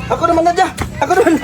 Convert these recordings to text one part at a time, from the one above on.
Ako naman na dyan. Ako naman.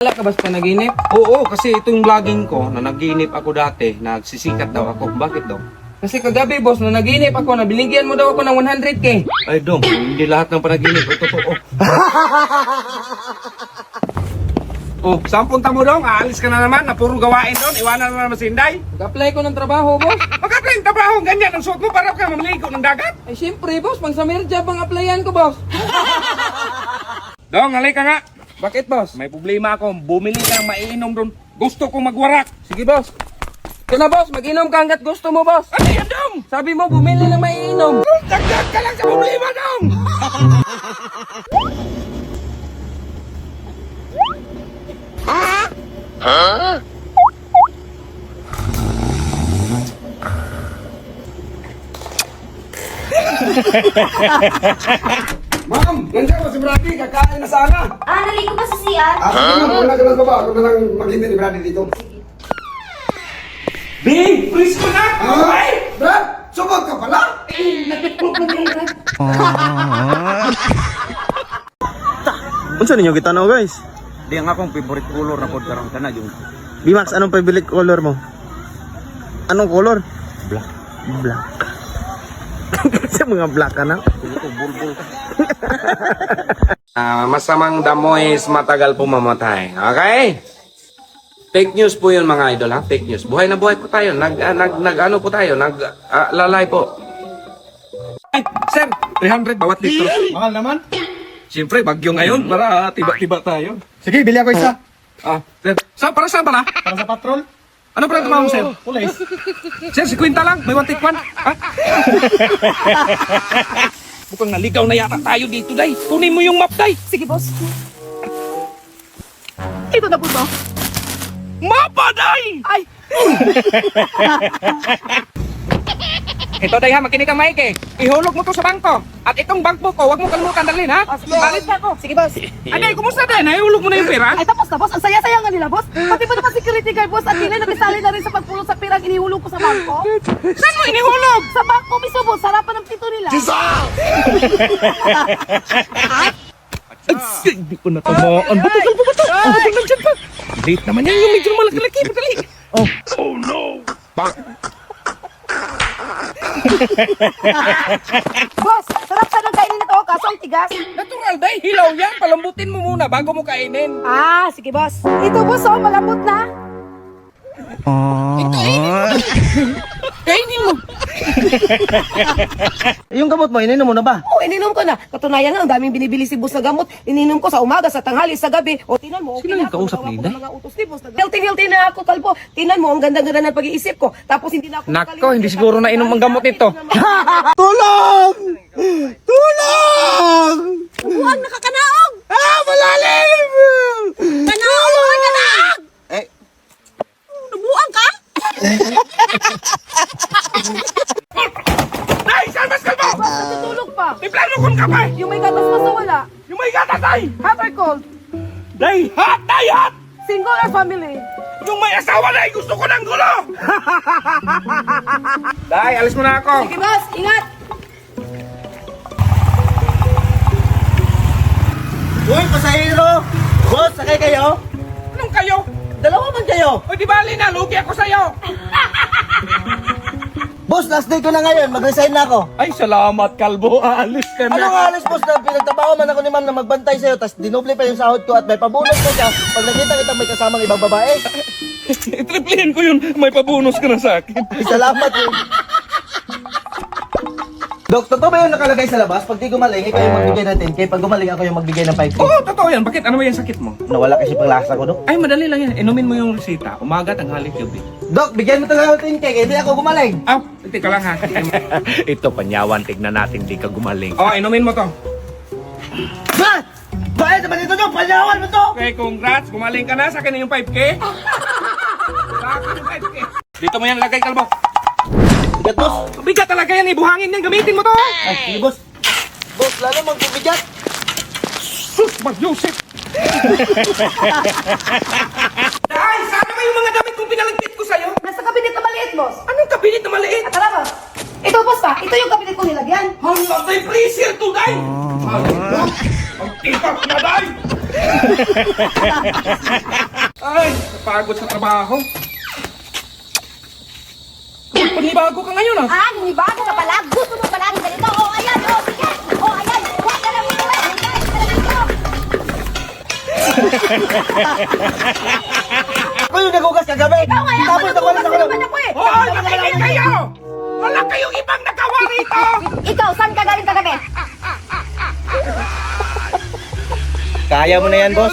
Wala ka ba sa panaginip? Oo, kasi itong vlogging ko, na naginip ako dati, nagsisikat daw ako. Bakit daw? Kasi kagabi boss, na naginip ako, na binigyan mo daw ako ng 100K. Ay dong, hindi lahat ng panaginip ay totoo. Oh, saan punta mo dong? Aalis ka na naman, na puro gawain doon, iwanan na naman si Inday. Mag-apply ko ng trabaho boss. Mag-apply ng trabaho, ganyan ang suot mo para ka mamaligo ng dagat. Ay syempre boss, pang summer job ang applyan ko boss. Dong, halika nga. Bakit boss? May problema ako, bumili ka ng maiinom doon. Gusto kong magwarak. Sige boss. Ito na boss, mag-inom ka hanggat gusto mo boss. Ano yan dong? Sabi mo, bumili ng maiinom. Dagdag ka lang sa problema dong. Ma'am, nandiyan ko si Brady. Kakain na sana. Naligo ba sa CR? Sige ma'am, wala ka na baba. Ako na lang maghintay ni Brady dito. Bing, please ko na. Ay! Brad! Sugod ka pala? Unsa ninyo gitanaw guys? Di ang akong favorite color na pod karong kana yung Bimax, anong favorite color mo? Anong color? black. Black. Sa mga black ka na? Masamang damo is matagal po mamatay. Okay? Fake news po yun mga idol ha, fake news. Buhay na buhay po tayo. Ano po tayo, lalay po. Ay, sir, 300 bawat litro. Mahal naman. Siyempre, bagyo ngayon para tiba-tiba tayo. Sige, bili ako isa. Ah, sir. Para saan pala? Para sa patrol. Ano pala tumawag, sir? Police. Sir, si Quinta lang. May 1 Ha? Mukhang naligaw na yata tayo dito, Day. Kunin mo yung map, Day. Sige, boss. Ito na po to. Mapa, Day! Ay! Ito, Day, ha. Makinig kang maiki. Ihulog mo to sa bangko. At itong bangko ko, huwag mo kalimutan dalhin, ha? Balit na ako. Sige, boss. Ay, Day, kumusta, Day? Nahihulog mo na yung pera? Ay, tapos na, boss. Ang saya-saya nga nila, boss. Pati ba naman security guard, boss? At nila nakisali na rin sa pagpulong sa pirang inihulog ko sa bangko. Saan mo inihulog? Sa bangko mismo, boss. Sarapan ng pito nila. Ay, hindi ko natamaan. Ba't ba ito? Ang nandiyan pa. Late naman yan yung medyo malaki-laki. Madali. Oh no! Boss, sarap sa nang kainin ito, kaso ang tigas. Natural, Day. Hilaw yan. Palambutin mo muna bago mo kainin. Ah, sige, boss. Ito, boss, oh, malambot na. Kainin mo. Yung gamot mo, ininom mo na ba? Oo, ininom ko na. Katunayan nga, ang daming binibili si boss na gamot. Ininom ko sa umaga, sa tanghali, sa gabi. O, tinan mo, okay Sino na yung ako. kausap Nagawa ni ko Inday? ng mga utos ni boss. Healthy na ako, kalbo. Tinan mo, ang ganda-ganda ng pag-iisip ko. Tapos hindi na ako... Nako, hindi siguro nainom ang gamot nito. Tulong! Tulong! Buwag, nakakanaog! Ah, malalim! Kanaog! Buwag, kanaog! Eh, Nabuang ka? Day, salmas ka mo! Boss, natutulog pa. May plano kong kapay! Yung may gatas na wala. Yung may gatas, Day! Hot or cold? Day, hot! Day, hot! Single or family? Yung may asawa na, gusto ko ng gulo! Day, alis mo na ako. Sige, boss, ingat! uy, pasahero! Boss, sakay kayo? Anong kayo? Dalawa man kayo! O di bali na, lugi ako sa'yo. Boss, last day ko na ngayon. Mag-resign na ako. Ay, salamat, Kalbo. Aalis ka Ano nga alis, boss, na pinagtrabaho man ako ni ma'am na magbantay sa'yo, tapos dinoble pa yung sahod ko at may pabonus ko siya pag nakita kita may kasamang ibang babae. Itriplihin ko yun. May pabonus ka na sa akin. Ay, salamat eh. Dok, totoo ba yung nakalagay sa labas? Pag di gumaling, ikaw yung magbigay ng 10K. Pag gumaling, ako yung magbigay ng 5K. Oo, totoo yan. Bakit? Ano ba yung sakit mo? Nawala kasi panglasa ko, Dok. Ay, madali lang yan. Inumin mo yung resita. Umaga, tanghali, gabi. Dok, bigyan mo talaga ng 10K, kaya di ako gumaling. Ah, teka lang ha. Ito, panyawan, tignan natin di ka gumaling. Oo, inumin mo to. Ba! Bakit naman ito, Dok? Panyawan mo to! Okay, congrats. Gumaling ka na. Sa akin na yung 5K. Sa akin yung 5K. Dito mo yan lagay, Kalbo. Bigat, boss. Bigat talaga yan. Ibuhangin yan. Gamitin mo to. Ay, sige, boss. Boss, lalo magbibigat. Sus, Mag-Joseph. Dahil, sana ba yung mga damit kong pinalagpit ko sa'yo? Nasa kabinet na maliit, boss. Anong kabinet na maliit? At tara, boss. Ito, boss pa. Ito yung kabinet ko nilagyan. Hala, day, freezer to, day! Ang tipak na, day! Ay, napagod sa trabaho. Uy, panibago ka ngayon, ah. Ah, ninibago ka pala. Gusto mo pala ng ganito. Oh, ayan. Oh, sige. Oh, ayan. Huwag ka lang dito. Huwag ka lang dito. Ako yung nagugas kagabi. Ikaw kaya Tapos nagugas nakuha ka naman ako eh. Hoy, nakinig kayo! Wala kayong ibang nagawa rito! Ikaw, saan ka galing kagabi? Kaya mo na yan, boss.